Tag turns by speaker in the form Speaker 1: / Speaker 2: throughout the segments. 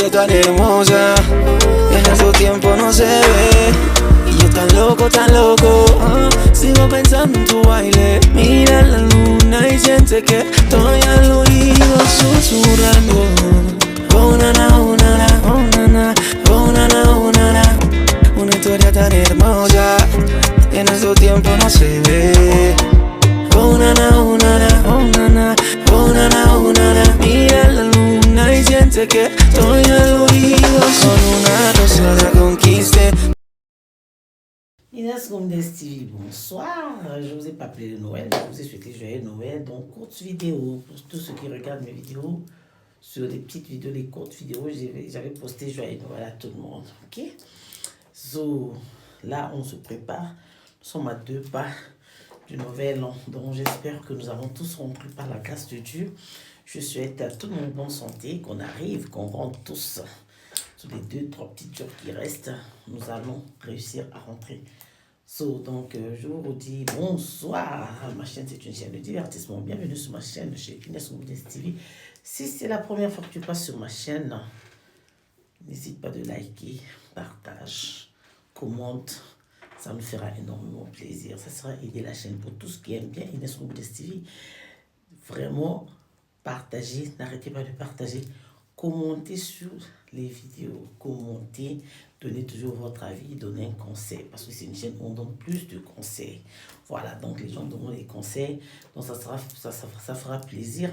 Speaker 1: eres tan hermosa, en nuestro tiempo no se ve. Y yo tan loco, sigo pensando en tu baile. Mira la luna y siente que estoy al oído susurrando. Oh nana, oh nana, oh nana, oh nana, oh nana. Una historia tan hermosa, en nuestro tiempo no se ve. Oh nana, oh nana, oh nana, oh nana, oh nana. Mira la luna y siente que estoy al oído. Con una rosa la conquiste.
Speaker 2: Inès Gomes TV, bonsoir. Je vous ai pas appelé de Noël, je vous ai souhaité joyeux Noël. Donc, courte vidéo pour tous ceux qui regardent mes vidéos. Sur les petites vidéos, les courtes vidéos, j'avais posté joyeux Noël à tout le monde. Ok? So, là, on se prépare. Nous sommes à 2 pas du nouvel an. Donc, j'espère que nous avons tous rentré par la grâce de Dieu. Je souhaite à tout le monde bonne santé, qu'on arrive, qu'on rentre tous. Sur les 2-3 petits jours qui restent, nous allons réussir à rentrer. So, donc, je vous redis bonsoir. Ma chaîne, c'est une chaîne de divertissement. Bienvenue sur ma chaîne chez Inès Gomes TV. Si c'est la première fois que tu passes sur ma chaîne, n'hésite pas de liker, partage, commente. Ça nous fera énormément plaisir. Ça sera aider la chaîne pour tous qui aiment bien Inès Gomes TV. Vraiment, partagez, n'arrêtez pas de partager. Commentez sur les vidéos, commentez, donnez toujours votre avis, donnez un conseil, parce que c'est une chaîne où on donne plus de conseils. Voilà, donc les gens demandent des conseils, donc ça fera plaisir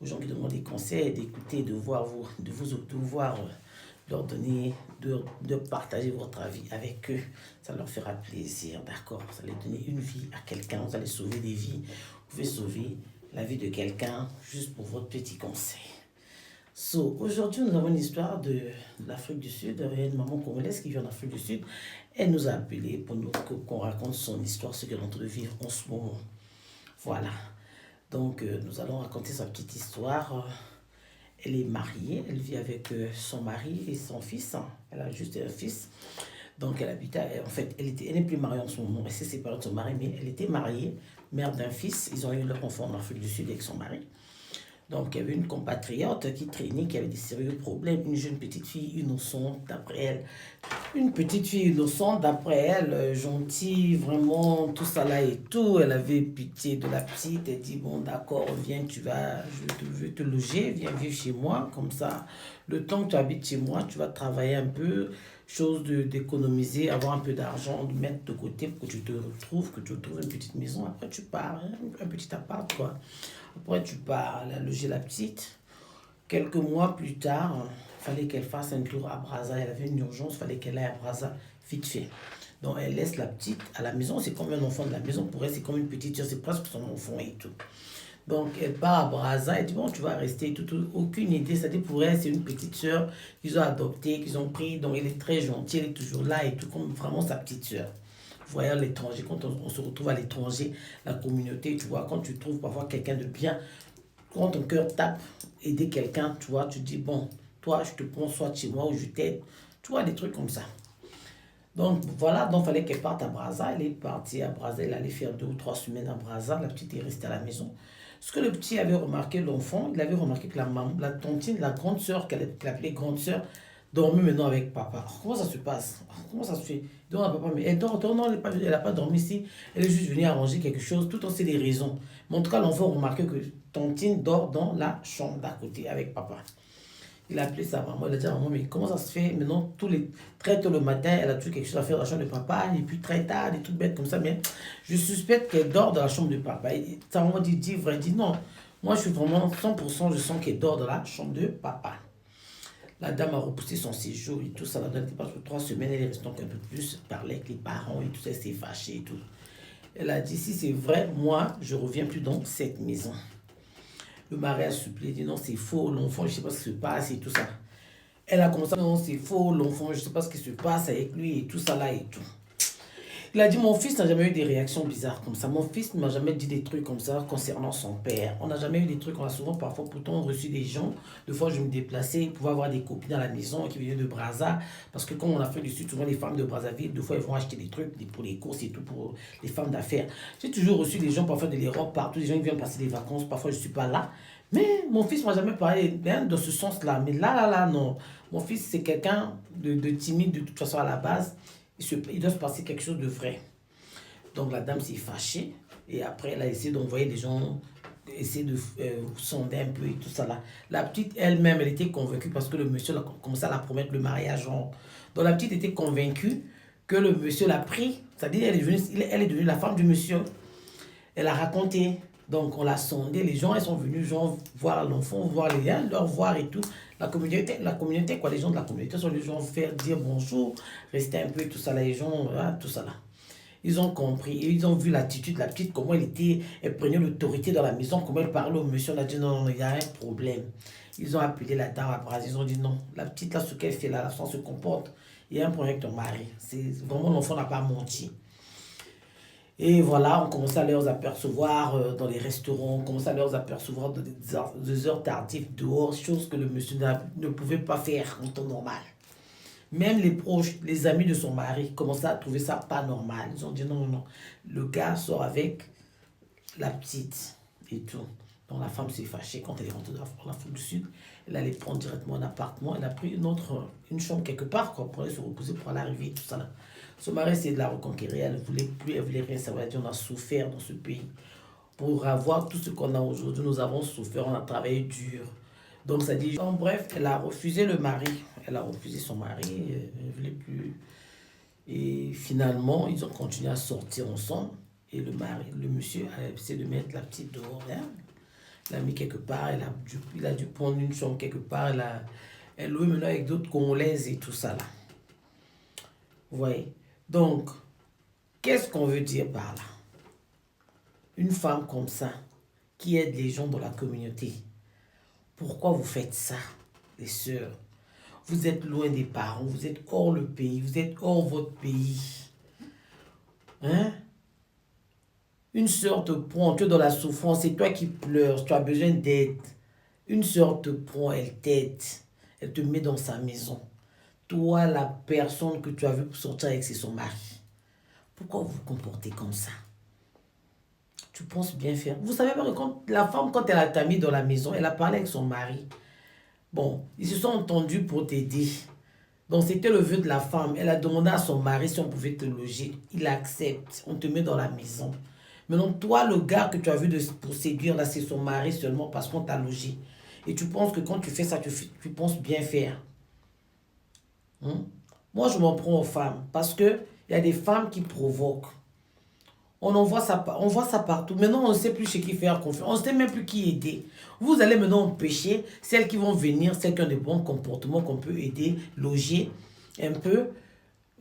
Speaker 2: aux gens qui demandent des conseils, d'écouter, de voir leur donner, de partager votre avis avec eux. Ça leur fera plaisir, d'accord? Vous allez donner une vie à quelqu'un, vous allez sauver des vies, vous pouvez sauver la vie de quelqu'un juste pour votre petit conseil. So, aujourd'hui, nous avons une histoire de l'Afrique du Sud. Il y a une maman congolaise qui vit en Afrique du Sud. Elle nous a appelé pour qu'on raconte son histoire, ce qu'elle est en train de vivre en ce moment. Voilà. Donc, nous allons raconter sa petite histoire. Elle est mariée. Elle vit avec son mari et son fils. Elle a juste un fils. Donc, elle habitait... En fait, elle n'est plus mariée en ce moment. Elle s'est séparée de son mari, mais elle était mariée, mère d'un fils. Ils ont eu leur enfant en Afrique du Sud avec son mari. Donc, il y avait une compatriote qui traînait, qui avait des sérieux problèmes. Une jeune petite fille innocente, d'après elle. Une petite fille innocente, d'après elle, gentille, vraiment, tout ça là et tout. Elle avait pitié de la petite. Elle dit, bon, d'accord, viens, je vais te loger, viens vivre chez moi. Comme ça, le temps que tu habites chez moi, tu vas travailler un peu, chose d'économiser, avoir un peu d'argent, de mettre de côté pour que tu te retrouves, que tu trouves une petite maison. Après, tu pars, hein, un petit appart, quoi. Après, tu pars loger la petite. Quelques mois plus tard, il fallait qu'elle fasse un tour à Brazza. Elle avait une urgence, il fallait qu'elle aille à Brazza vite fait. Donc, elle laisse la petite à la maison. C'est comme un enfant de la maison. Pour elle, c'est comme une petite soeur. C'est presque son enfant et tout. Donc, elle part à Brazza. Elle dit, bon, tu vas rester. Aucune idée. C'est-à-dire, pour elle, c'est une petite soeur qu'ils ont adoptée, qu'ils ont pris. Donc, elle est très gentille. Elle est toujours là et tout, comme vraiment sa petite soeur. Vous voyez, à l'étranger, quand on se retrouve à l'étranger, la communauté, tu vois, quand tu trouves parfois quelqu'un de bien, quand ton cœur tape, aider quelqu'un, tu vois, tu dis, bon, toi, je te prends soit chez moi ou je t'aide. Tu vois, des trucs comme ça. Donc, voilà, donc il fallait qu'elle parte à Brazza. Elle est partie à Brazza, elle allait faire 2 ou 3 semaines à Brazza. La petite est restée à la maison. Ce que le petit avait remarqué, l'enfant, il avait remarqué que la tontine, la grande sœur, qu'elle appelait grande sœur, dormait maintenant avec papa. Alors, comment ça se passe? Comment ça se fait? Donc, papa, mais elle dort, non, elle n'a pas dormi ici. Elle est juste venue arranger quelque chose. Tout en c'est des raisons. Mais en tout cas, l'enfant remarqué que tontine dort dans la chambre d'à côté avec papa. Il a appelé sa maman. Il a dit à maman, mais comment ça se fait? Maintenant, très tôt le matin, elle a toujours quelque chose à faire dans la chambre de papa. Et puis très tard, des trucs bêtes comme ça. Mais je suspecte qu'elle dort dans la chambre de papa. Et sa maman dit vrai, dit non. Moi, je suis vraiment 100%, je sens qu'elle dort dans la chambre de papa. La dame a repoussé son séjour et tout ça. La dame n'était pas sur 3 semaines. Elle est restée donc un peu plus, parlait avec les parents et tout ça. Elle s'est fâchée et tout. Elle a dit, si c'est vrai, moi, je ne reviens plus dans cette maison. Le mari a supplié, dit non, c'est faux, l'enfant, je ne sais pas ce qui se passe et tout ça. Elle a commencé, non, c'est faux, l'enfant, je ne sais pas ce qui se passe avec lui et tout ça là et tout. Il a dit, mon fils n'a jamais eu des réactions bizarres comme ça. Mon fils ne m'a jamais dit des trucs comme ça concernant son père. On n'a jamais eu des trucs, on a souvent parfois pourtant reçu des gens. Des fois, je me déplaçais pour avoir des copines à la maison qui venaient de Brazza. Parce que comme on a fait du Sud, souvent les femmes de Brazzaville, des fois, elles vont acheter des trucs pour les courses et tout pour les femmes d'affaires. J'ai toujours reçu des gens, parfois de l'Europe, partout, des gens qui viennent passer des vacances. Parfois, je ne suis pas là. Mais mon fils m'a jamais parlé hein, dans ce sens-là. Mais là, non. Mon fils, c'est quelqu'un de timide de toute façon à la base. Il doit se passer quelque chose de vrai. Donc la dame s'est fâchée. Et après, elle a essayé d'envoyer des gens, essayer de sonder un peu et tout ça là. La petite elle-même, elle était convaincue parce que le monsieur a commencé à la promettre le mariage. Genre. Donc la petite était convaincue que le monsieur l'a pris. C'est-à-dire elle est devenue la femme du monsieur. Elle a raconté. Donc, on l'a sondé. Les gens, ils sont venus genre, voir l'enfant, voir les gens, leur voir et tout. La communauté, quoi. Les gens de la communauté sont les gens faire dire bonjour, rester un peu et tout ça là. Les gens, hein, tout ça là. Ils ont compris et ils ont vu l'attitude de la petite, comment elle était, elle prenait l'autorité dans la maison, comment elle parlait au monsieur. On a dit non, non, il y a un problème. Ils ont appelé la dame à bras. Ils ont dit non, la petite là, ce qu'elle fait là, la façon se comporte, il y a un problème avec ton mari. C'est vraiment l'enfant n'a pas menti. Et voilà, on commençait à les apercevoir dans les restaurants, on commençait à les apercevoir dans des heures tardives dehors, chose que le monsieur ne pouvait pas faire en temps normal. Même les proches, les amis de son mari commençaient à trouver ça pas normal. Ils ont dit non, non, non, le gars sort avec la petite et tout. Donc la femme s'est fâchée quand elle est rentrée dans l'Afrique du Sud. Elle allait prendre directement un appartement. Elle a pris une chambre quelque part quoi, pour aller se reposer pour aller arriver, tout ça là. Son mari essayait de la reconquérir, elle ne voulait plus, elle voulait rien savoir. Elle dit on a souffert dans ce pays. Pour avoir tout ce qu'on a aujourd'hui, nous avons souffert, on a travaillé dur. Donc ça dit, en bref, elle a refusé le mari. Elle a refusé son mari, elle ne voulait plus. Et finalement, ils ont continué à sortir ensemble. Et le monsieur a essayé de mettre la petite dehors. Hein. Elle l'a mis quelque part, il a dû prendre une chambre quelque part. Elle louait maintenant avec d'autres Congolaises et tout ça là. Vous voyez? Donc, qu'est-ce qu'on veut dire par là? Une femme comme ça, qui aide les gens dans la communauté, pourquoi vous faites ça, les sœurs? Vous êtes loin des parents, vous êtes hors le pays, vous êtes hors votre pays. Hein? Une sœur te prend, tu es dans la souffrance, c'est toi qui pleures, tu as besoin d'aide. Une sœur te prend, elle t'aide, elle te met dans sa maison. Toi, la personne que tu as vue pour sortir avec, c'est son mari. Pourquoi vous vous comportez comme ça? Tu penses bien faire. Vous savez, quand la femme, quand elle t'a mis dans la maison, elle a parlé avec son mari. Bon, ils se sont entendus pour t'aider. Donc, c'était le vœu de la femme. Elle a demandé à son mari si on pouvait te loger. Il accepte. On te met dans la maison. Maintenant, toi, le gars que tu as vu pour séduire, là, c'est son mari seulement parce qu'on t'a logé. Et tu penses que quand tu fais ça, tu penses bien faire. Moi, je m'en prends aux femmes parce qu'il y a des femmes qui provoquent. On voit ça partout. Maintenant, on ne sait plus chez qui faire confiance. On ne sait même plus qui aider. Vous allez maintenant empêcher celles qui vont venir, celles qui ont des bons comportements qu'on peut aider, loger un peu.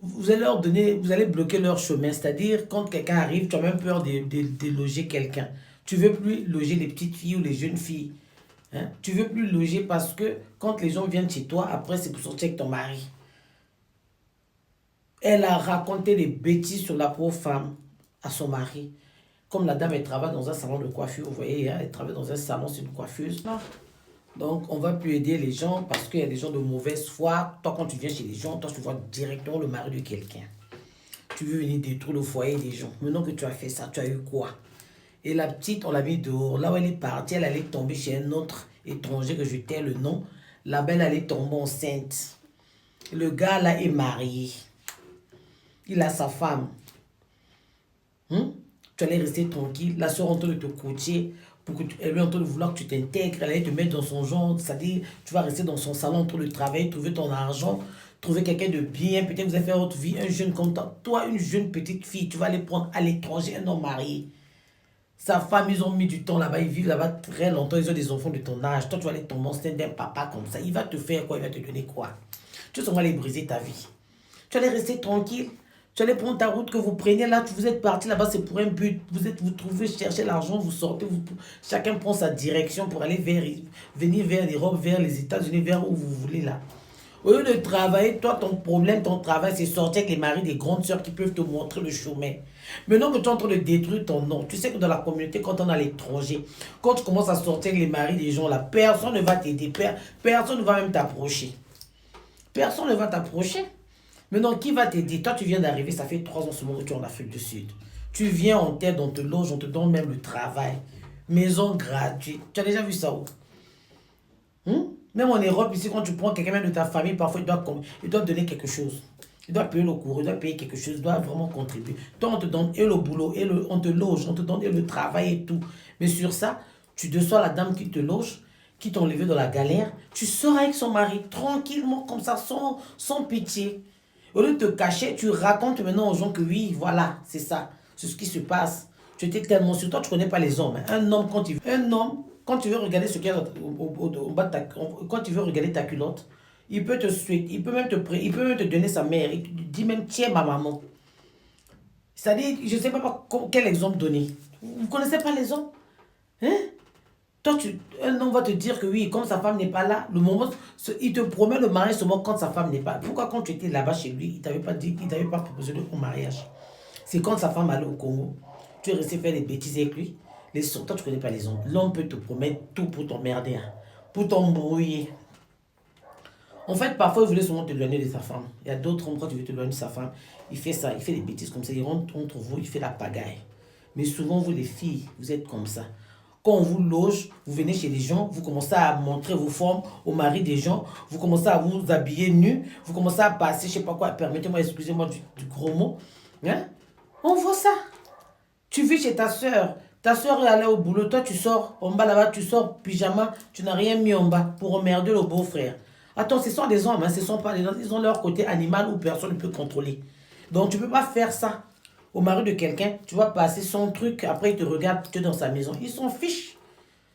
Speaker 2: Vous allez leur donner, vous allez bloquer leur chemin. C'est-à-dire, quand quelqu'un arrive, tu as même peur de loger quelqu'un. Tu ne veux plus loger les petites filles ou les jeunes filles. Hein? Tu ne veux plus loger parce que quand les gens viennent chez toi, après, c'est pour sortir avec ton mari. Elle a raconté des bêtises sur la pauvre femme à son mari. Comme la dame, elle travaille dans un salon de coiffure, vous voyez, hein, elle travaille dans un salon, c'est une coiffeuse. Donc, on ne va plus aider les gens parce qu'il y a des gens de mauvaise foi. Toi, quand tu viens chez les gens, toi, tu vois directement le mari de quelqu'un. Tu veux venir détruire le foyer des gens. Maintenant que tu as fait ça, tu as eu quoi? Et la petite, on l'a mis dehors. Là où elle est partie, elle allait tomber chez un autre étranger que je tais le nom. La belle allait tomber enceinte. Le gars, là, est marié. Il a sa femme. Tu allais rester tranquille. La soeur est en train de te coacher. Elle est en train de vouloir que tu t'intègres. Elle allait te mettre dans son genre. C'est-à-dire, tu vas rester dans son salon en train de travailler, trouver ton argent, trouver quelqu'un de bien. Peut-être vous allez faire votre vie. Un jeune comme toi. Toi, une jeune petite fille, tu vas aller prendre à l'étranger un homme marié. Sa femme, ils ont mis du temps là-bas. Ils vivent là-bas très longtemps. Ils ont des enfants de ton âge. Toi, tu vas aller tomber enceinte d'un papa comme ça. Il va te faire quoi? Il va te donner quoi? Tu vas aller briser ta vie. Tu vas aller rester tranquille. Tu allais prendre ta route que vous preniez là, vous êtes parti là-bas, c'est pour un but. Vous trouvez, cherchez l'argent, vous sortez, chacun prend sa direction pour aller venir vers l'Europe, vers les États-Unis, vers où vous voulez là. Au lieu de travailler, toi, ton problème, ton travail, c'est sortir avec les maris des grandes sœurs qui peuvent te montrer le chemin. Maintenant que tu es en train de détruire ton nom, tu sais que dans la communauté, quand on est à l'étranger, quand tu commences à sortir avec les maris des gens là, personne ne va t'aider, personne ne va même t'approcher. Personne ne va t'approcher. Maintenant, qui va t'aider? Toi, tu viens d'arriver, ça fait 3 ans ce moment que tu es en Afrique du Sud. Tu viens, on t'aide, on te loge, on te donne même le travail. Maison gratuite. Tu as déjà vu ça où? Même en Europe, ici, quand tu prends quelqu'un même de ta famille, parfois il doit donner quelque chose. Il doit payer le cours, il doit payer quelque chose, il doit vraiment contribuer. Toi, on te donne et le boulot, on te loge, on te donne et le travail et tout. Mais sur ça, tu déçois la dame qui te loge, qui t'a enlevé dans la galère. Tu sors avec son mari, tranquillement, comme ça, sans pitié. Au lieu de te cacher, tu racontes maintenant aux gens que oui, voilà, c'est ça. C'est ce qui se passe. Tu étais tellement sur toi, tu ne connais pas les hommes. Hein. Un homme, quand tu veux regarder ce qu'il y a au bas de quand tu veux regarder ta culotte, il peut te souhaiter, il peut même te donner sa mère. Il te dit même, tiens ma maman. C'est-à-dire, je ne sais pas quel exemple donner. Vous ne connaissez pas les hommes? Hein? Toi, un homme va te dire que oui, comme sa femme n'est pas là, le moment, il te promet le mariage seulement quand sa femme n'est pas là. Pourquoi quand tu étais là-bas chez lui, il ne t'avait pas dit, il t'avait pas proposé le mariage? C'est quand sa femme allait au Congo, tu es resté faire des bêtises avec lui. Toi, tu ne connais pas les hommes. L'homme peut te promettre tout pour t'emmerder, pour t'embrouiller. En fait, parfois, il voulait seulement te éloigner de sa femme. Il y a d'autres hommes, quand tu veux te éloigner de sa femme, il fait ça, il fait des bêtises comme ça, il rentre entre vous, il fait la pagaille. Mais souvent, vous les filles, vous êtes comme ça. Quand on vous loge, vous venez chez les gens, vous commencez à montrer vos formes au mari des gens, vous commencez à vous habiller nus, vous commencez à passer, je ne sais pas quoi, permettez-moi, excusez-moi du gros mot. Hein? On voit ça. Tu vis chez ta soeur est allée au boulot, toi tu sors, en bas là-bas, tu sors pyjama, tu n'as rien mis en bas pour emmerder le beau-frère. Attends, ce sont des hommes, hein, ce sont pas des hommes, ils ont leur côté animal où personne ne peut contrôler. Donc tu ne peux pas faire ça au mari de quelqu'un, tu vas passer son truc, après il te regarde, tu es dans sa maison, ils s'en fichent.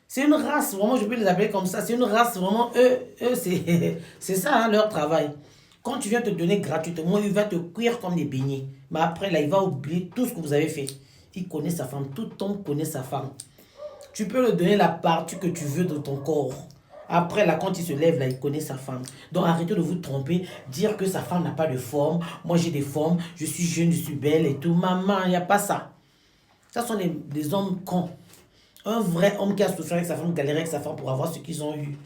Speaker 2: C'est une race, vraiment, je peux les appeler comme ça, c'est une race, vraiment, eux c'est ça hein, leur travail. Quand tu viens te donner gratuitement, il va te cuire comme des beignets. Mais après, là, il va oublier tout ce que vous avez fait. Il connaît sa femme, tout homme connaît sa femme. Tu peux lui donner la partie que tu veux de ton corps. Après, là, quand il se lève, là, il connaît sa femme. Donc, arrêtez de vous tromper, dire que sa femme n'a pas de forme. Moi, j'ai des formes, je suis jeune, je suis belle et tout. Maman, il n'y a pas ça. Ça sont des hommes cons. Un vrai homme qui a souffert avec sa femme, galéré avec sa femme pour avoir ce qu'ils ont eu.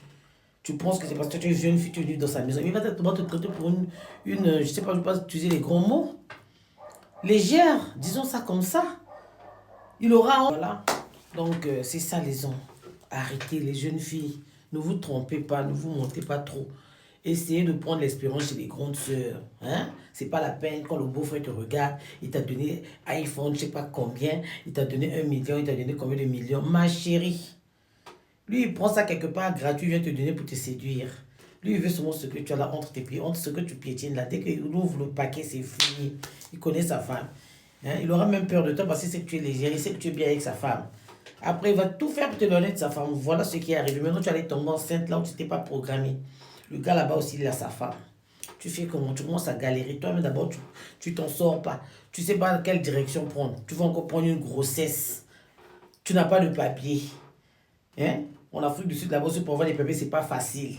Speaker 2: Tu penses que c'est parce que tu es une jeune fille, tu es dans sa maison. Il va te traiter pour je sais pas, je ne vais pas utiliser les grands mots. Légère, disons ça comme ça. Il aura... Voilà. Donc, c'est ça les hommes. Arrêtez les jeunes filles. Ne vous trompez pas, ne vous montez pas trop. Essayez de prendre l'expérience chez les grandes sœurs. Hein? C'est pas la peine quand le beau-frère te regarde, il t'a donné iPhone, je sais pas combien, il t'a donné 1 million, il t'a donné combien de millions. Ma chérie. Lui, il prend ça quelque part gratuit, il vient te donner pour te séduire. Lui, il veut seulement ce que tu as là entre tes pieds, entre ce que tu piétines là. Dès qu'il ouvre le paquet, c'est fini. Il connaît sa femme. Hein? Il aura même peur de toi parce qu'il sait que tu es légère, il sait que tu es bien avec sa femme. Après, il va tout faire pour te donner de sa femme. Voilà ce qui est arrivé. Maintenant, tu allais tomber enceinte là où tu n'étais pas programmé. Le gars là-bas aussi, il a sa femme. Tu fais comment? Tu commences à galérer. Toi, mais d'abord, tu t'en sors pas. Tu ne sais pas quelle direction prendre. Tu vas encore prendre une grossesse. Tu n'as pas de papier. Hein? En Afrique du Sud, là-bas, pour avoir des papiers, ce n'est pas facile.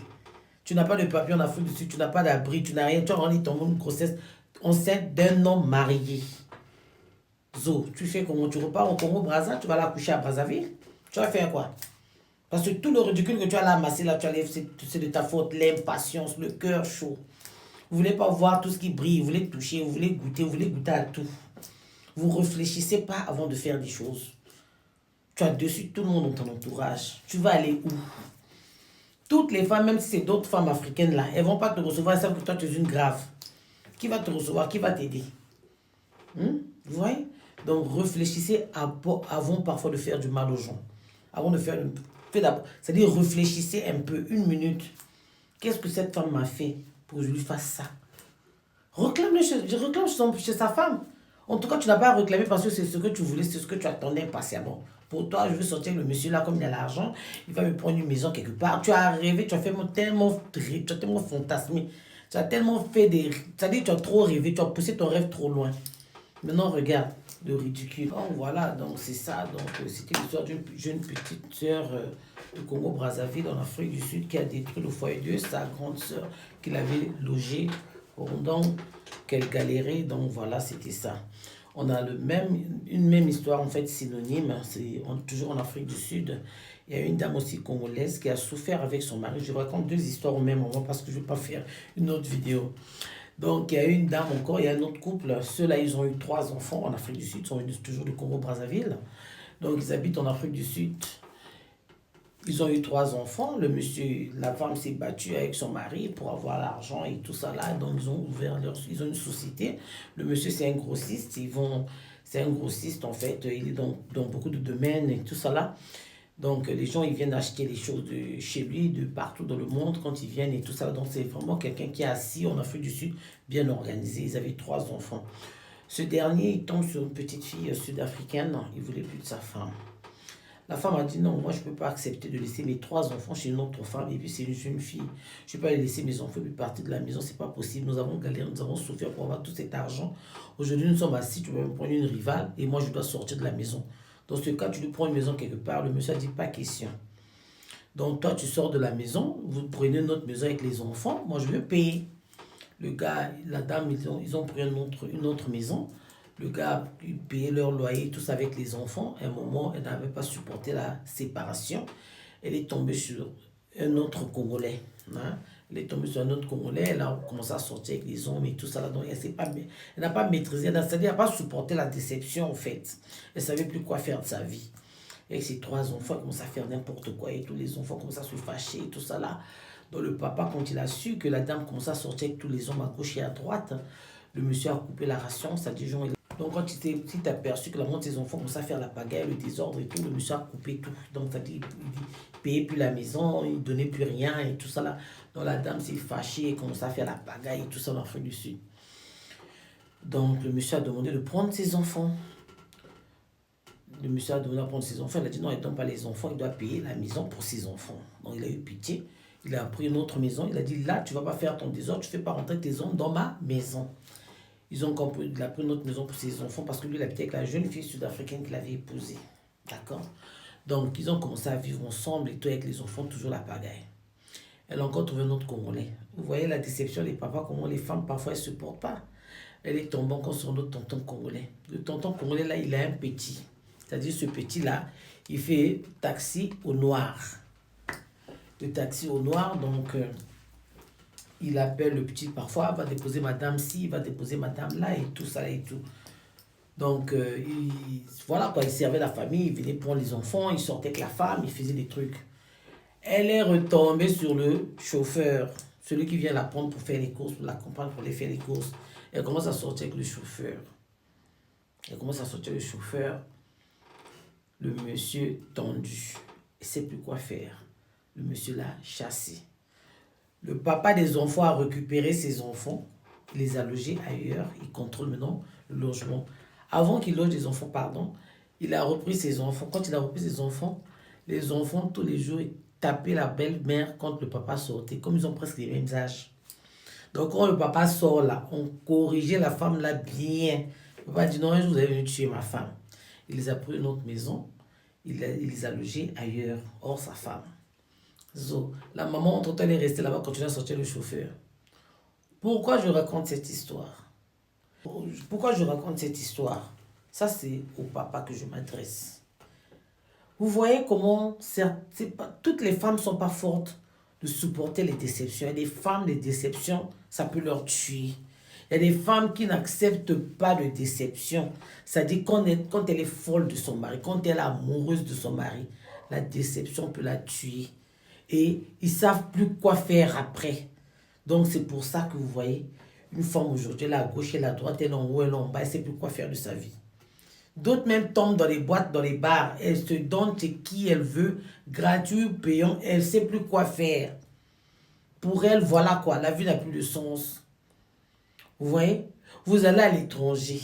Speaker 2: Tu n'as pas de papier en Afrique du Sud, tu n'as pas d'abri, tu n'as rien. Tu as rendu ton grossesse enceinte d'un homme marié. Zo, tu fais comment? Tu repars au Congo-Brazza, tu vas la coucher à Brazzaville. Tu vas faire quoi? Parce que tout le ridicule que tu as là amassé, là, c'est de ta faute, l'impatience, le cœur chaud. Vous ne voulez pas voir tout ce qui brille, vous voulez toucher, vous voulez goûter à tout. Vous ne réfléchissez pas avant de faire des choses. Tu as dessus tout le monde dans ton entourage. Tu vas aller où? Toutes les femmes, même si c'est d'autres femmes africaines là, elles ne vont pas te recevoir, elles savent que toi tu es une grave. Qui va te recevoir? Qui va t'aider? Vous voyez? Donc réfléchissez avant parfois de faire du mal aux gens. Avant de faire... C'est-à-dire réfléchissez un peu, 1 minute. Qu'est-ce que cette femme m'a fait pour que je lui fasse ça? Réclame chez sa femme. En tout cas, tu n'as pas à réclamer parce que c'est ce que tu voulais, c'est ce que tu attendais impatiemment. Pour toi, je veux sortir avec le monsieur là, comme il a l'argent, il va me prendre une maison quelque part. Tu as rêvé, tu as tellement fantasmé, tu as tellement fait des... C'est-à-dire tu as trop rêvé, tu as poussé ton rêve trop loin. Maintenant, regarde, le ridicule. Oh, voilà, donc c'est ça. Donc, c'était l'histoire d'une jeune petite sœur de Congo-Brazzaville, en Afrique du Sud, qui a détruit le foyer de sa grande sœur, qui l'avait logée pendant qu'elle galérait. Donc, voilà, c'était ça. On a une même histoire, en fait, synonyme. C'est toujours en Afrique du Sud. Il y a une dame aussi congolaise qui a souffert avec son mari. Je raconte 2 histoires au même moment parce que je ne vais pas faire une autre vidéo. Donc, il y a une dame encore, il y a un autre couple. Ceux-là, ils ont eu 3 enfants en Afrique du Sud. Ils sont venus toujours du Congo-Brazzaville. Donc, ils habitent en Afrique du Sud. Ils ont eu 3 enfants. Le monsieur, la femme s'est battue avec son mari pour avoir l'argent et tout ça là. Donc, ils ont une société. Le monsieur, c'est un grossiste. C'est un grossiste, en fait. Il est dans beaucoup de domaines et tout ça là. Donc, les gens, ils viennent acheter les choses de chez lui, de partout dans le monde, quand ils viennent et tout ça. Donc, c'est vraiment quelqu'un qui est assis en Afrique du Sud, bien organisé. Ils avaient 3 enfants. Ce dernier, il tombe sur une petite fille sud-africaine. Il voulait plus de sa femme. La femme a dit non, moi je ne peux pas accepter de laisser mes 3 enfants chez une autre femme et puis c'est une jeune fille. Je ne peux pas laisser mes enfants lui partir de la maison, c'est pas possible. Nous avons galéré, nous avons souffert pour avoir tout cet argent. Aujourd'hui nous sommes assis, tu peux me prendre une rivale et moi je dois sortir de la maison. Dans ce cas, tu lui prends une maison quelque part, le monsieur a dit pas question. Donc toi tu sors de la maison, vous prenez notre maison avec les enfants, moi je vais payer. Le gars, la dame, ils ont pris une autre maison. Le gars, il payait leur loyer, tous avec les enfants. À un moment, elle n'avait pas supporté la séparation. Elle est tombée sur un autre Congolais. Hein? Elle est tombée sur un autre Congolais. Elle a commencé à sortir avec les hommes et tout ça. Donc, elle n'a pas maîtrisé. Elle n'a pas supporté la déception, en fait. Elle ne savait plus quoi faire de sa vie. Avec ses 3 enfants, elle commence à faire n'importe quoi. Et tous les enfants commencent à se fâcher et tout ça là. Donc, le papa, quand il a su que la dame commençait à sortir avec tous les hommes à gauche et à droite, le monsieur a coupé la ration. Ça dit, donc, quand il s'est aperçu que la moitié de ses enfants commençaient à faire la pagaille, le désordre et tout, le monsieur a coupé tout. Donc, ça dit, il ne payait plus la maison, il ne donnait plus rien et tout ça là. Donc, la dame s'est fâchée et commençait à faire la pagaille et tout ça en Afrique du Sud. Donc, le monsieur a demandé de prendre ses enfants. Le monsieur a demandé de prendre ses enfants. Il a dit non, il ne donne pas les enfants, il doit payer la maison pour ses enfants. Donc, il a eu pitié. Il a pris une autre maison. Il a dit là, tu ne vas pas faire ton désordre, tu ne fais pas rentrer tes hommes dans ma maison. Il a pris notre maison pour ses enfants parce que lui, il habitait avec la jeune fille sud-africaine qu'il avait épousée. D'accord? Donc, ils ont commencé à vivre ensemble et tout avec les enfants, toujours la pagaille. Elle a encore trouvé un autre Congolais. Vous voyez la déception des papas, comment les femmes, parfois, elles ne supportent pas. Elle est tombée encore sur notre tonton congolais. Le tonton congolais, là, il a un petit. C'est-à-dire, ce petit-là, il fait taxi au noir. Le taxi au noir, donc... il appelle le petit, parfois, il va déposer madame ci, il va déposer madame là, et tout ça, et tout. Donc, voilà, quoi, il servait la famille, il venait prendre les enfants, il sortait avec la femme, il faisait des trucs. Elle est retombée sur le chauffeur, celui qui vient la prendre pour faire les courses, pour l'accompagner pour aller faire les courses. Elle commence à sortir avec le chauffeur. Le monsieur tendu, il ne sait plus quoi faire. Le monsieur l'a chassé. Le papa des enfants a récupéré ses enfants, il les a logés ailleurs, il contrôle maintenant le logement. Avant qu'il loge les enfants, il a repris ses enfants. Quand il a repris ses enfants, les enfants, tous les jours, ils tapaient la belle-mère quand le papa sortait, comme ils ont presque les mêmes âges. Donc quand le papa sort là, on corrigeait la femme là bien. Le papa dit non, un jour vous avez venu tuer ma femme. Il les a pris une autre maison, il les a logés ailleurs, hors sa femme. La maman, entre-temps, elle est restée là-bas, continue à sortir le chauffeur. Pourquoi je raconte cette histoire? Ça, c'est au papa que je m'adresse. Vous voyez comment toutes les femmes ne sont pas fortes de supporter les déceptions. Il y a des femmes, les déceptions, ça peut leur tuer. Il y a des femmes qui n'acceptent pas de déception. C'est-à-dire quand elle est folle de son mari, quand elle est amoureuse de son mari, la déception peut la tuer. Et ils ne savent plus quoi faire après. Donc c'est pour ça que vous voyez, une femme aujourd'hui, elle est à gauche, elle est à droite, elle est en haut, elle est en bas, elle ne sait plus quoi faire de sa vie. D'autres même tombent dans les boîtes, dans les bars, elle se donne ce qui elle veut, gratuit ou payant, elle ne sait plus quoi faire. Pour elle, voilà quoi, la vie n'a plus de sens. Vous voyez, vous allez à l'étranger,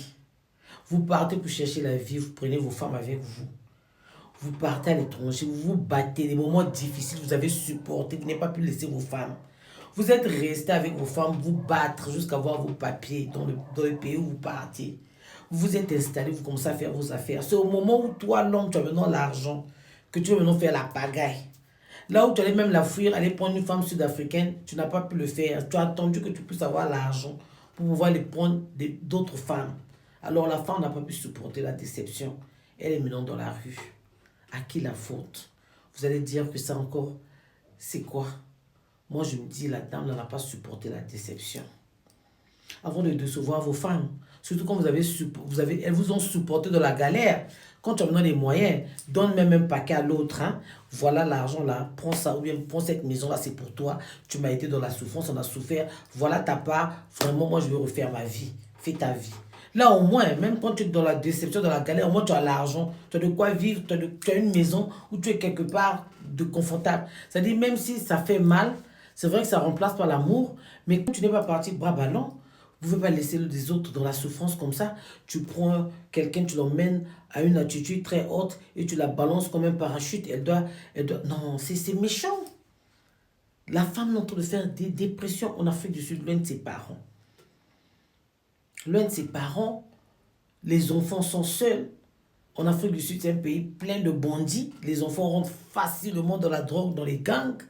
Speaker 2: vous partez pour chercher la vie, vous prenez vos femmes avec vous. Vous partez à l'étranger, vous vous battez, des moments difficiles, vous avez supporté, vous n'avez pas pu laisser vos femmes. Vous êtes resté avec vos femmes, vous battre jusqu'à avoir vos papiers dans le pays où vous partez. Vous vous êtes installé, vous commencez à faire vos affaires. C'est au moment où toi, l'homme, tu as maintenant l'argent, que tu vas maintenant faire la pagaille. Là où tu allais même la fuir, aller prendre une femme sud-africaine, tu n'as pas pu le faire. Tu as attendu que tu puisses avoir l'argent pour pouvoir les prendre d'autres femmes. Alors la femme n'a pas pu supporter la déception. Elle est maintenant dans la rue. À qui la faute? Vous allez dire que ça encore, c'est quoi? Moi, je me dis, la dame n'a pas supporté la déception. Avant de décevoir vos femmes, surtout quand elles vous ont supporté de la galère, Quand tu as maintenant les moyens, donne même un paquet à l'autre. Hein. Voilà l'argent là, prends ça ou bien prends cette maison là, c'est pour toi. Tu m'as été dans la souffrance, on a souffert. Voilà ta part. Vraiment, moi je veux refaire ma vie. Fais ta vie. Là au moins, même quand tu es dans la déception, dans la galère, au moins tu as l'argent. Tu as de quoi vivre, tu as une maison où tu es quelque part de confortable. C'est-à-dire même si ça fait mal, c'est vrai que ça remplace par l'amour, mais quand tu n'es pas parti bras ballants, vous ne pouvez pas laisser les autres dans la souffrance comme ça. Tu prends quelqu'un, tu l'emmènes à une altitude très haute et tu la balances comme un parachute. Elle doit... Non, c'est méchant. La femme est en train de faire des dépressions en Afrique du Sud, loin de ses parents. Loin de ses parents, les enfants sont seuls. En Afrique du Sud, c'est un pays plein de bandits. Les enfants rentrent facilement dans la drogue, dans les gangs.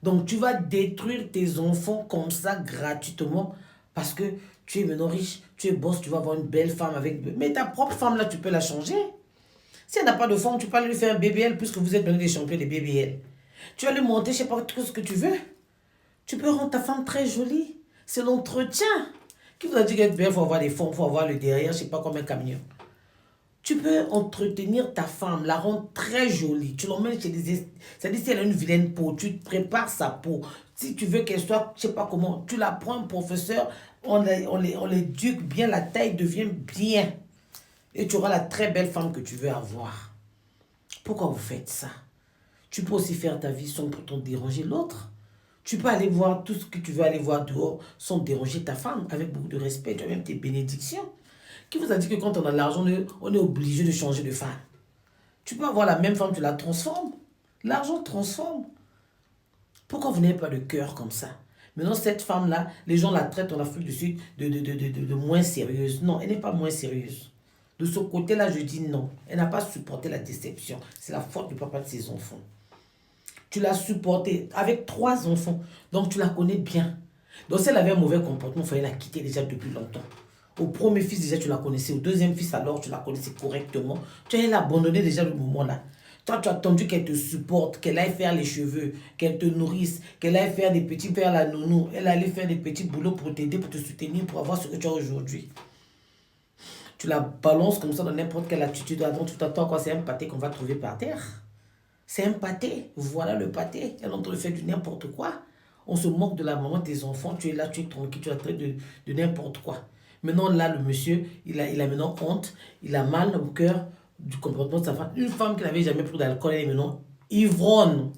Speaker 2: Donc, tu vas détruire tes enfants comme ça gratuitement parce que tu es maintenant riche, tu es boss, tu vas avoir une belle femme avec... Mais ta propre femme, là, tu peux la changer. Si elle n'a pas de femme, tu peux aller lui faire un BBL puisque vous êtes devenus des champions des BBL. Tu vas lui monter, je ne sais pas, tout ce que tu veux. Tu peux rendre ta femme très jolie. C'est l'entretien. Qui vous a dit qu'être belle, il faut avoir des fonds, il faut avoir le derrière, je ne sais pas, comme un camion. Tu peux entretenir ta femme, la rendre très jolie. Tu l'emmènes chez des... C'est-à-dire, si elle a une vilaine peau, tu prépares sa peau. Si tu veux qu'elle soit, je ne sais pas comment, tu la prends un professeur, on l'éduque bien, la taille devient bien. Et tu auras la très belle femme que tu veux avoir. Pourquoi vous faites ça? Tu peux aussi faire ta vie sans pourtant déranger l'autre. Tu peux aller voir tout ce que tu veux aller voir dehors sans déranger ta femme, avec beaucoup de respect. Tu as même tes bénédictions. Qui vous a dit que quand on a de l'argent, on est obligé de changer de femme? Tu peux avoir la même femme, tu la transformes. L'argent transforme. Pourquoi vous n'avez pas de cœur comme ça? Maintenant, cette femme-là, les gens la traitent en Afrique du Sud de moins sérieuse. Non, elle n'est pas moins sérieuse. De ce côté-là, je dis non. Elle n'a pas supporté la déception. C'est la faute du papa de ses enfants. Tu l'as supporté avec 3 enfants. Donc, tu la connais bien. Donc, si elle avait un mauvais comportement, il fallait la quitter déjà depuis longtemps. Au premier fils, déjà, tu la connaissais. Au deuxième fils, alors, tu la connaissais correctement. Tu allais l'abandonner déjà le moment-là. Toi, tu as attendu qu'elle te supporte, qu'elle aille faire les cheveux, qu'elle te nourrisse, qu'elle aille faire des petits vers la nounou. Elle allait faire des petits boulots pour t'aider, pour te soutenir, pour avoir ce que tu as aujourd'hui. Tu la balances comme ça dans n'importe quelle attitude. Avant, tu t'attends quoi? C'est un pâté qu'on va trouver par terre. C'est un pâté. Voilà le pâté. Elle est en train de faire du n'importe quoi. On se moque de la maman des enfants. Tu es là, tu es tranquille, tu es en train de n'importe quoi. Maintenant, là, le monsieur, il a maintenant honte. Il a mal au cœur du comportement de sa femme. Une femme qui n'avait jamais pris d'alcool, elle est maintenant ivronne.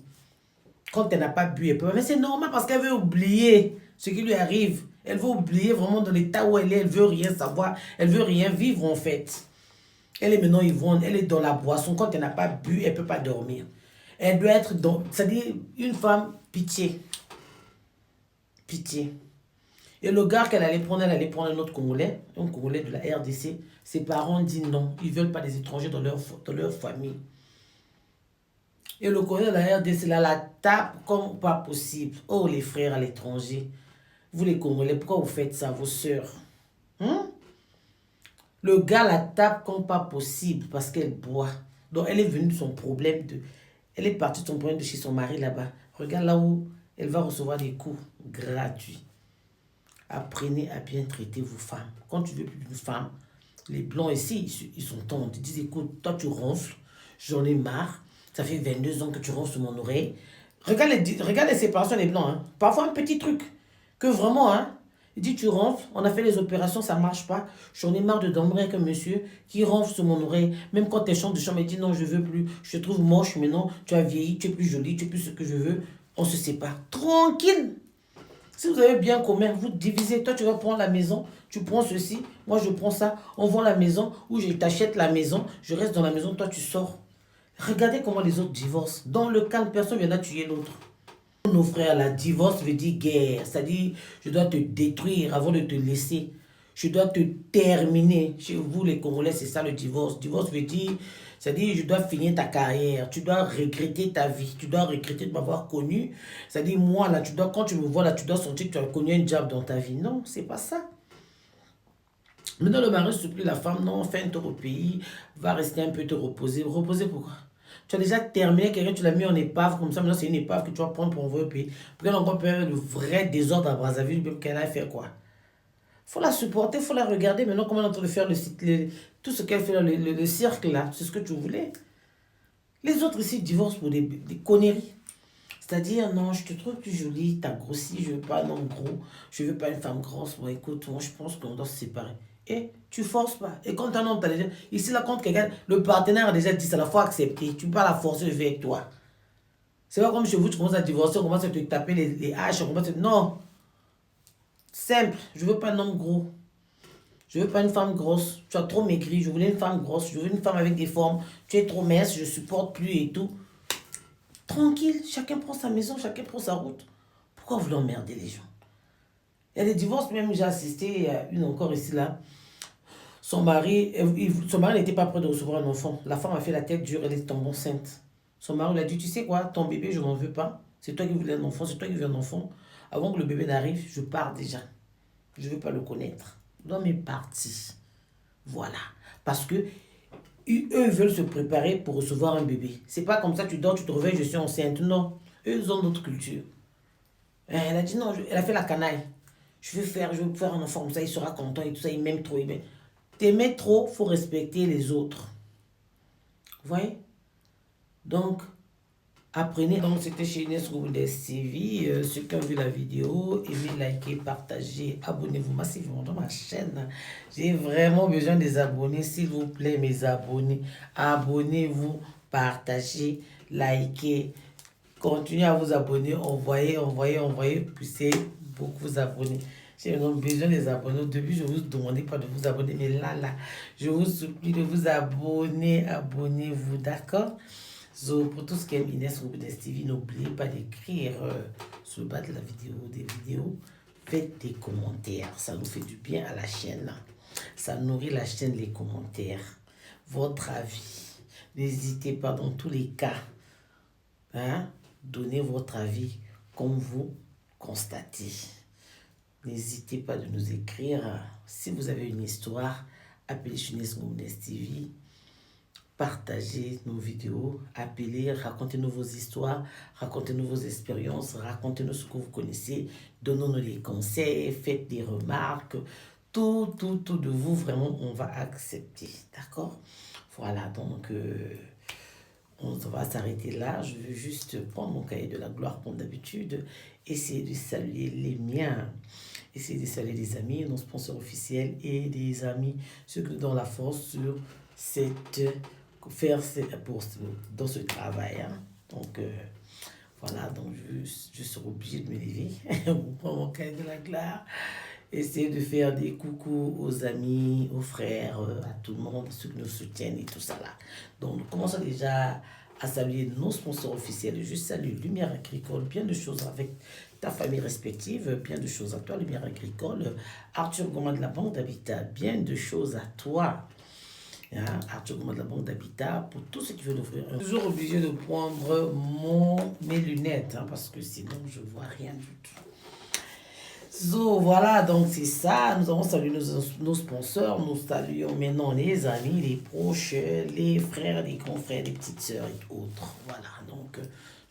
Speaker 2: Quand elle n'a pas bu, elle peut. Mais c'est normal parce qu'elle veut oublier ce qui lui arrive. Elle veut oublier vraiment dans l'état où elle est. Elle veut rien savoir. Elle veut rien vivre en fait. Elle est maintenant ivronne. Elle est dans la boisson. Quand elle n'a pas bu, elle ne peut pas dormir. Elle doit être dans... C'est-à-dire une femme pitié. Pitié. Et le gars qu'elle allait prendre, elle allait prendre un autre Congolais, un Congolais de la RDC. Ses parents disent non, ils ne veulent pas des étrangers dans leur famille. Et le Congolais de la RDC, là, la tape comme pas possible. Oh, les frères à l'étranger. Vous les Congolais, pourquoi vous faites ça, vos sœurs? Le gars la tape comme pas possible parce qu'elle boit. Donc, elle est venue de son problème de... Elle est partie de son problème de chez son mari là-bas. Regarde là où elle va recevoir des coups gratuits. Apprenez à bien traiter vos femmes. Quand tu veux plus d'une femme, les blancs ici, ils sont tendres. Ils disent, écoute, toi tu ronfles, j'en ai marre. Ça fait 22 ans que tu ronfles sur mon oreille. Regarde les séparations des blancs. Hein. Parfois un petit truc que vraiment, hein, il dit, tu ronfles, on a fait les opérations, ça ne marche pas. J'en ai marre de dormir avec un monsieur qui ronfle sur mon oreille. Même quand tu chantes de chambre, il dit, non, je ne veux plus. Je te trouve moche maintenant, tu as vieilli, tu es plus jolie, tu es plus ce que je veux. On se sépare. Tranquille. Si vous avez bien commun, vous divisez. Toi, tu vas prendre la maison, tu prends ceci, moi, je prends ça. On vend la maison ou je t'achète la maison, je reste dans la maison, toi, tu sors. Regardez comment les autres divorcent. Dans le calme, personne ne vient tuer l'autre. Nos frères, la divorce veut dire guerre. C'est-à-dire, je dois te détruire avant de te laisser. Je dois te terminer. Chez vous, les Congolais, c'est ça le divorce. Divorce veut dire, c'est-à-dire, je dois finir ta carrière. Tu dois regretter ta vie. Tu dois regretter de m'avoir connu. C'est-à-dire, moi, là, quand tu me vois, là, tu dois sentir que tu as connu un diable dans ta vie. Non, c'est pas ça. Maintenant, le mari supplie la femme, non, fais un tour au pays, va rester un peu te reposer. Reposer pourquoi? Tu as déjà terminé quelqu'un, tu l'as mis en épave, comme ça, maintenant c'est une épave que tu vas prendre pour envoyer au pays. Pour qu'elle encore faire le vrai désordre à Brazzaville, même qu'elle aille faire quoi? faut la supporter, faut la regarder. Maintenant, comment elle est en train de faire tout ce qu'elle fait là, le cirque là, c'est ce que tu voulais. Les autres ici divorcent pour des conneries. C'est-à-dire, non, je te trouve plus jolie, t'as grossi, je veux pas un homme gros, je veux pas une femme grosse. Bon, écoute, moi, je pense qu'on doit se séparer. Et tu forces pas. Et quand un homme t'a déjà... Ici, là, quand quelqu'un, le partenaire a déjà dit, ça la faut accepter. Tu peux pas la forcer de vivre avec toi. C'est pas comme chez vous, tu commences à divorcer, on commence à te taper les haches, on commence à... Non. Simple. Je veux pas un homme gros. Je veux pas une femme grosse. Tu as trop maigri. Je voulais une femme grosse. Je veux une femme avec des formes. Tu es trop mince, je supporte plus et tout. Tranquille, chacun prend sa maison, chacun prend sa route. Pourquoi vous emmerder les gens? Il y a des divorces, même j'ai assisté, il y a une encore ici là. Son mari n'était pas prêt de recevoir un enfant. La femme a fait la tête dure, elle est tombée enceinte. Son mari lui a dit, tu sais quoi, ton bébé, je n'en veux pas. C'est toi qui voulais un enfant, c'est toi qui veux un enfant. Avant que le bébé n'arrive, je pars déjà. Je ne veux pas le connaître. L'homme est parti. Voilà. Parce que eux veulent se préparer pour recevoir un bébé. C'est pas comme ça, tu dors, tu te réveilles, je suis enceinte. Non. Eux, ils ont d'autres cultures. Elle a dit non, elle a fait la canaille. Je veux faire un enfant comme ça, il sera content et tout ça, il m'aime trop. T'aimer trop, faut respecter les autres. Vous voyez? Donc, apprenez. Donc, c'était chez Inès Rouboudes TV. Ceux qui ont vu la vidéo, aimez, likez, partagez, abonnez-vous massivement dans ma chaîne. J'ai vraiment besoin des abonnés. S'il vous plaît, mes abonnés, abonnez-vous, partagez, likez. Continuez à vous abonner, envoyez, poussez beaucoup vous abonner. J'ai besoin des abonnés. Au début, je ne vous demandais pas de vous abonner, mais là, je vous supplie de vous abonner. Abonnez-vous, d'accord? So, pour tout ce qui est Inès Rouboudes TV, n'oubliez pas d'écrire sur le bas de la vidéo, des vidéos. Faites des commentaires, ça nous fait du bien à la chaîne. Ça nourrit la chaîne, les commentaires. Votre avis. N'hésitez pas dans tous les cas. Hein? Donnez votre avis comme vous constatez. N'hésitez pas de nous écrire. Si vous avez une histoire, appelez chez Inès Rouboudes TV. Partagez nos vidéos, appelez, racontez-nous vos histoires, racontez-nous vos expériences, racontez-nous ce que vous connaissez, donnez-nous des conseils, faites des remarques. Tout de vous, vraiment, on va accepter. D'accord? Voilà, donc... on va s'arrêter là. Je veux juste prendre mon cahier de la gloire comme d'habitude. Essayer de saluer les miens. Essayer de saluer les amis, nos sponsors officiels et des amis, ceux qui nous donnent la force sur dans ce travail. Hein. Donc, voilà. Donc, je serai obligé de me lever. Pour prendre mon cahier de la gloire. Essayer de faire des coucous aux amis, aux frères, à tout le monde, ceux qui nous soutiennent et tout ça là. Donc, nous commençons déjà à saluer nos sponsors officiels. Je salue Lumière Agricole, bien de choses avec ta famille respective, bien de choses à toi, Lumière Agricole. Arthur Goma de la Banque d'Habitat, bien de choses à toi. Hein? Arthur Goma de la Banque d'Habitat, pour tous ceux qui veulent offrir. Toujours obligé de prendre mes lunettes, hein, parce que sinon je ne vois rien du tout. So, voilà, donc c'est ça. Nous avons salué nos sponsors. Nous saluons maintenant les amis, les proches, les frères, les grands frères, les petites sœurs et autres. Voilà, donc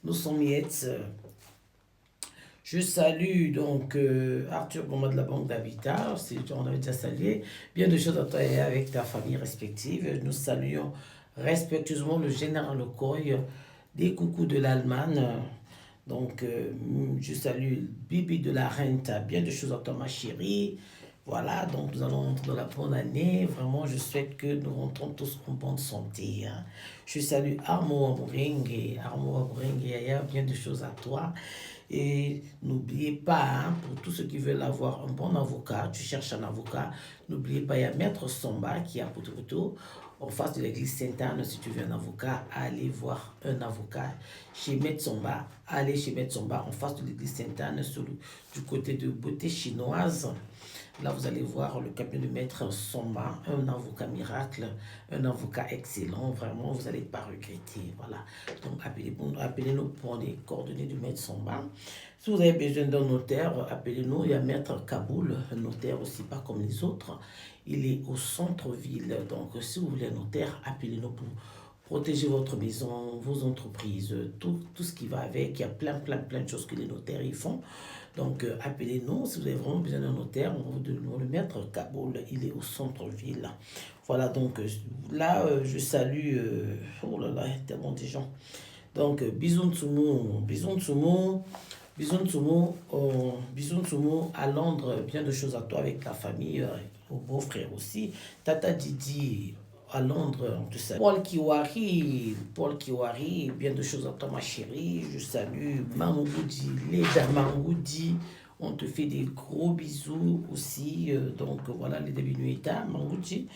Speaker 2: nous sommes Miette. Je salue donc Arthur Goma de la Banque d'Habitat. On avait déjà salué. Bien de choses à toi et avec ta famille respective. Nous saluons respectueusement le général Okoye, des coucous de l'Allemagne. Donc, je salue Bibi de la Renta, bien de choses à toi, ma chérie. Voilà, donc nous allons rentrer dans la bonne année. Vraiment, je souhaite que nous rentrons tous en bonne santé. Hein. Je salue Armo Amoringue, bien de choses à toi. Et n'oubliez pas, hein, pour tous ceux qui veulent avoir un bon avocat, tu cherches un avocat, n'oubliez pas, il y a Maître Somba qui est à Poto, en face de l'église Sainte-Anne. Si tu veux un avocat, allez voir un avocat chez Maître Somba. Allez chez Maître Somba en face de l'église Sainte-Anne, du côté de Beauté Chinoise. Là, vous allez voir le cabinet de Maître Somba, un avocat miracle, un avocat excellent. Vraiment, vous n'allez pas regretter. Voilà. Donc, appelez-nous pour les coordonnées du Maître Somba. Si vous avez besoin d'un notaire, appelez-nous. Il y a Maître Kaboul, un notaire aussi pas comme les autres. Il est au centre-ville. Donc, si vous voulez un notaire, appelez-nous pour protéger votre maison, vos entreprises, tout ce qui va avec. Il y a plein de choses que les notaires y font. Donc, appelez-nous si vous avez vraiment besoin d'un notaire. On va vous le mettre. Kaboul, il est au centre-ville. Voilà, donc là, je salue... oh là là, il y a tellement de gens. Donc, bisous Tsumu, bisous Tsumu, bisous Tsumu, bisous Tsumu à Londres, bien de choses à toi avec ta famille, au beau-frère aussi. Tata Didi à Londres, on te salue. Paul Kiwari, bien de choses à toi ma chérie, je salue Mangoudi, Leda Mangoudi, on te fait des gros bisous aussi, donc voilà les Nuita, Mangoudi.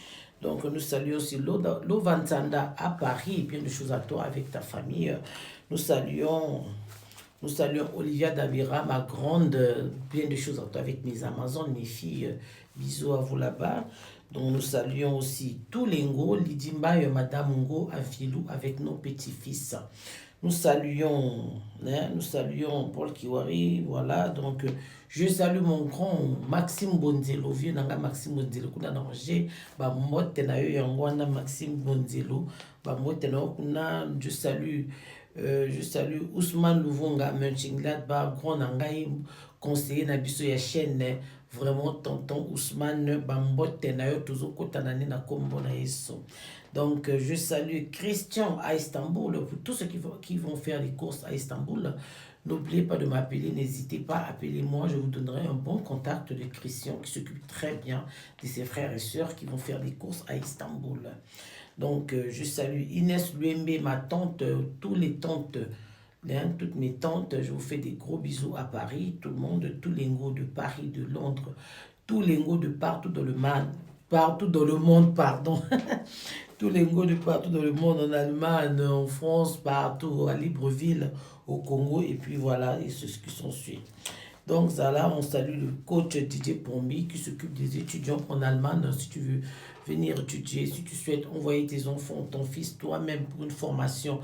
Speaker 2: Donc nous saluons aussi Lovanzanda à Paris, bien de choses à toi avec ta famille. Nous saluons Olivia Dabira, ma grande, bien de choses à toi avec mes Amazones, mes filles. Bisous à vous là-bas. Donc nous saluons aussi tous les Ngo, Lidimba et Madame Ngo à Filou avec nos petits-fils. Nous saluons Paul Kiwari, voilà, donc je salue mon grand Maxime Bonzelo, vieux nanga Maxime Bonzelo, kuna nangé, ba motte na yo yangwana Maxime Bonzelo, ba motte na kuna, je salue Ousmane Louvonga, Mönchengladbach, grand nangai, conseiller na biso ya chaîne, vraiment tonton Ousmane, ba motte na yo toujours kotanani na kombo na yeso. Donc, je salue Christian à Istanbul. Pour tous ceux qui vont faire les courses à Istanbul, n'oubliez pas de m'appeler, n'hésitez pas, appelez-moi, je vous donnerai un bon contact de Christian qui s'occupe très bien de ses frères et sœurs qui vont faire des courses à Istanbul. Donc, je salue Inès Luembe, ma tante, toutes les tantes, toutes mes tantes, je vous fais des gros bisous à Paris, tout le monde, tous les Ngo de Paris, de Londres, tous les Ngo de partout dans le monde, pardon. Tous les Ngo de partout dans le monde, en Allemagne, en France, partout, à Libreville, au Congo, et puis voilà, et c'est ce qui s'ensuit. Donc là, on salue le coach Didier Pombi qui s'occupe des étudiants en Allemagne. Si tu veux venir étudier, si tu souhaites envoyer tes enfants, ton fils, toi-même pour une formation,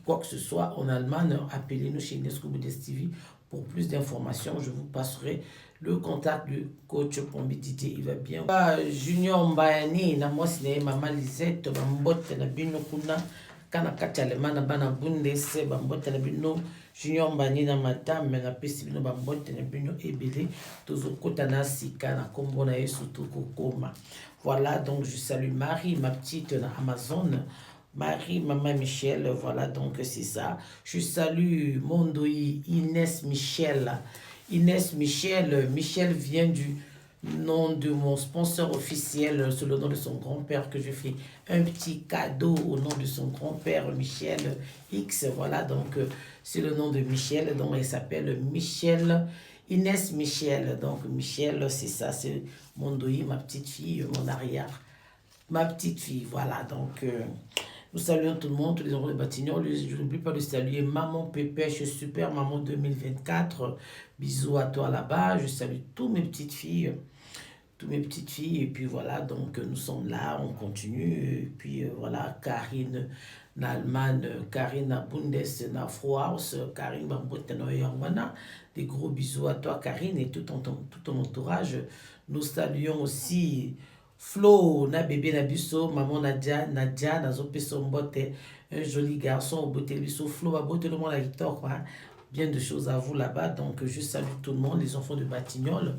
Speaker 2: quoi que ce soit en Allemagne, appelez-nous chez Nesco Boudes TV pour plus d'informations. Je vous passerai le contact du coach Pombi Didier, il va bien. Junior Mbayani, na moi c'est maman Lisette, bambote na bino kuna, kana kachalema na bana bundese, bambote na bino, Junior Mbayani na madame, na pesi bino bambote na bino ebele, tozo kota na sika na kombo na yesu koma. Voilà, donc je salue Marie, ma petite na Amazon, Marie, maman Michel, voilà, donc c'est ça. Je salue Mondoi, Inès Michel. Inès Michel, Michel vient du nom de mon sponsor officiel, c'est le nom de son grand-père que je fais un petit cadeau au nom de son grand-père Michel X, voilà, donc c'est le nom de Michel, donc elle s'appelle Michel, Inès Michel, donc Michel, c'est ça, c'est mon doi, ma petite fille, mon arrière, ma petite fille, voilà, donc... nous saluons tout le monde, tous les enfants de Batignolles. Je n'oublie pas de saluer Maman Pépèche Super Maman 2024. Bisous à toi là-bas. Je salue toutes mes petites filles. Et puis voilà, donc nous sommes là, on continue. Et puis voilà, Karine Nalman, Karine Bundes, Nafroaus, Karine Bambotenoyangwana. Des gros bisous à toi, Karine, et tout ton entourage. Nous saluons aussi... Flo, na bébé na biso, maman Nadia, nazo peso mbote, un joli garçon au beauté biso, Flo, a beauté le monde à Victor, quoi. Bien de choses à vous là-bas, donc je salue tout le monde, les enfants de Batignolles,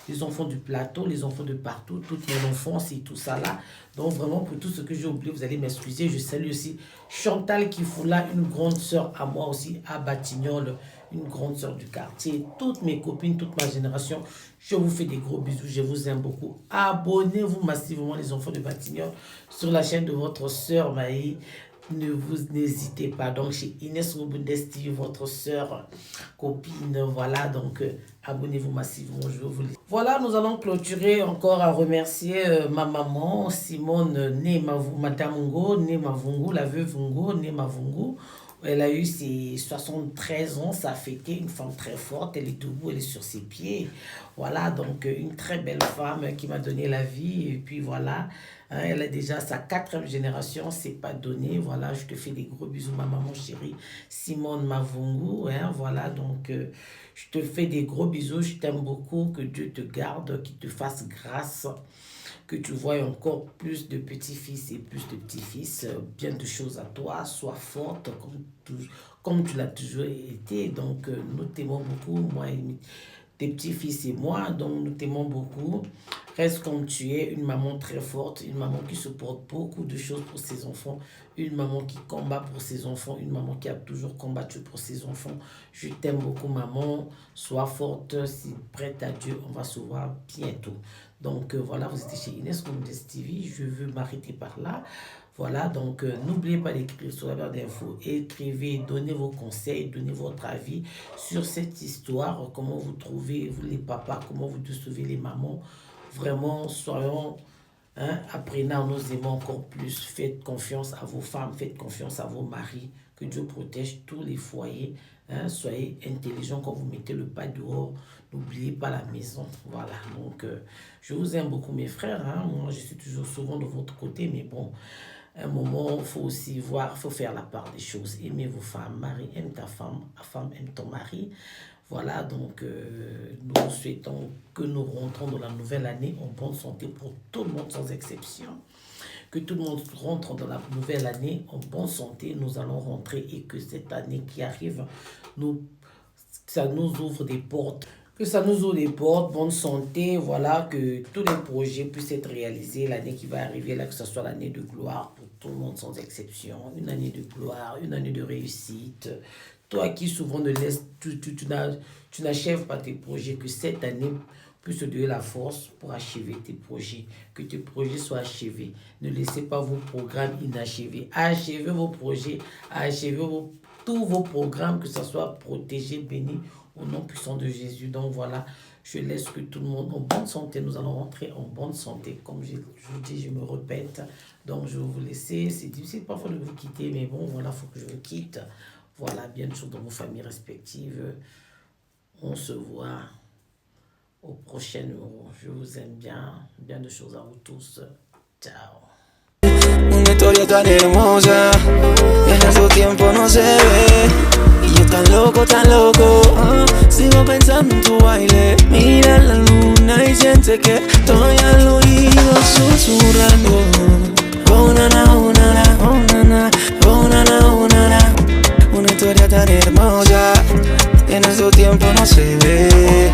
Speaker 2: les enfants du plateau, les enfants de partout, toute mon enfance et tout ça là. Donc vraiment, pour tout ce que j'ai oublié, vous allez m'excuser. Je salue aussi Chantal Kifoula, une grande sœur à moi aussi, à Batignolles, une grande sœur du quartier, toutes mes copines, toute ma génération. Je vous fais des gros bisous, je vous aime beaucoup. Abonnez-vous massivement les enfants de Batignolles sur la chaîne de votre sœur Maï. N'hésitez pas. Donc chez Inès Boudes TV, votre sœur, copine, voilà. Donc abonnez-vous massivement, je vous le dis. Voilà, nous allons clôturer encore à remercier ma maman, Simone Madame Ngo, Mavungu, la veuve Ngo, Mavungu. Elle a eu ses 73 ans, ça a fêté, une femme très forte, elle est debout, elle est sur ses pieds. Voilà, donc une très belle femme qui m'a donné la vie. Et puis voilà, hein, elle a déjà sa 4e génération, c'est pas donné. Voilà, je te fais des gros bisous, ma maman chérie, Simone Mavungu. Hein, voilà, donc je te fais des gros bisous, je t'aime beaucoup, que Dieu te garde, qu'il te fasse grâce. Que tu vois encore plus de petits-fils et plus de petits-fils, bien de choses à toi, sois forte comme tu l'as toujours été. Donc, nous t'aimons beaucoup, moi et des petits-fils et moi, donc nous t'aimons beaucoup. Reste comme tu es, une maman très forte, une maman qui supporte beaucoup de choses pour ses enfants, une maman qui combat pour ses enfants, une maman qui a toujours combattu pour ses enfants. Je t'aime beaucoup, maman. Sois forte, si prête à Dieu, on va se voir bientôt. Donc voilà, vous étiez chez Inès Combes TV, je veux m'arrêter par là. Voilà, donc n'oubliez pas d'écrire sur la barre d'infos, écrivez, donnez vos conseils, donnez votre avis sur cette histoire, comment vous trouvez, vous les papas, comment vous sauvez les mamans. Vraiment, soyons, apprenants, nous aimons encore plus. Faites confiance à vos femmes, faites confiance à vos maris. Que Dieu protège tous les foyers. Soyez intelligents quand vous mettez le pas dehors. N'oubliez pas la maison. Voilà, donc je vous aime beaucoup mes frères. Moi, je suis toujours souvent de votre côté, mais bon, à un moment, il faut aussi voir, il faut faire la part des choses. Aimez vos femmes, mari aime ta femme aime ton mari. Voilà, donc nous souhaitons que nous rentrons dans la nouvelle année en bonne santé pour tout le monde sans exception. Que tout le monde rentre dans la nouvelle année en bonne santé. Nous allons rentrer et que cette année qui arrive, ça nous ouvre des portes. Que ça nous ouvre des portes, bonne santé, voilà, que tous les projets puissent être réalisés l'année qui va arriver, là, que ce soit l'année de gloire pour tout le monde sans exception. Une année de gloire, une année de réussite. Toi qui souvent ne laisses, tu n'achèves pas tes projets, que cette année puisse te donner la force pour achever tes projets, que tes projets soient achevés. Ne laissez pas vos programmes inachevés. Achevez vos projets, achevez tous vos programmes, que ce soit protégé, béni, au nom puissant de Jésus. Donc voilà, je laisse que tout le monde en bonne santé. Nous allons rentrer en bonne santé. Comme je vous dis, je me répète. Donc je vais vous laisser. C'est difficile parfois de vous quitter, mais bon, voilà, il faut que je vous quitte. Voilà, bien sûr, dans vos familles respectives. On se voit au prochain numéro. Je vous aime bien. Bien de choses à vous tous. Ciao.
Speaker 1: Una historia tan hermosa, desde su tiempo no se ve. Y yo tan loco, sigo pensando en tu baile. Mira la luna y siente que estoy al oído susurrando. Oh nana, oh nana, oh nana, oh nana, oh nana. Una historia tan hermosa, en su tiempo no se ve.